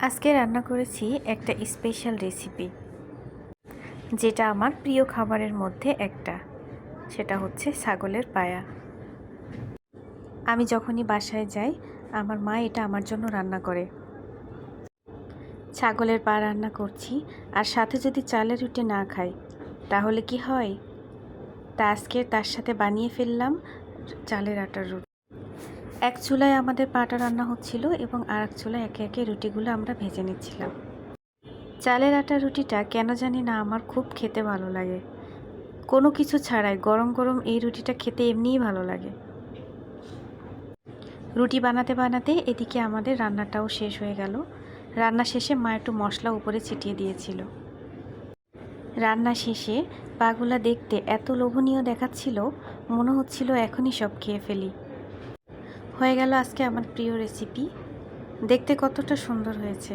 আজকে রান্না করেছি একটা স্পেশাল রেসিপি, যেটা আমার প্রিয় খাবারের মধ্যে একটা। সেটা হচ্ছে ছাগলের পায়া। আমি যখনই বাসায় যাই, আমার মা এটা আমার জন্য রান্না করে। ছাগলের পা রান্না করছি, আর সাথে যদি চালের রুটি না খাই তাহলে কি হয়? তা আজকে তার সাথে বানিয়ে ফেললাম চালের আটার রুটি। এক চুলায় আমাদের পাটা রান্না হচ্ছিল এবং আর এক চুলায় একে একে রুটিগুলো আমরা ভেজে নিচ্ছিলাম। চালের আটার রুটিটা কেন জানি না আমার খুব খেতে ভালো লাগে। কোনো কিছু ছাড়াই গরম গরম এই রুটিটা খেতে এমনিই ভালো লাগে। রুটি বানাতে বানাতে এদিকে আমাদের রান্নাটাও শেষ হয়ে গেল। রান্না শেষে মা একটু মশলা উপরে ছিটিয়ে দিয়েছিল। রান্না শেষে পাগুলা দেখতে এত লোভনীয় দেখাচ্ছিল, মনে হচ্ছিল এখনই সব খেয়ে ফেলি। হয়ে গেল আজকে আমার প্রিয় রেসিপি। দেখতে কতটা সুন্দর হয়েছে।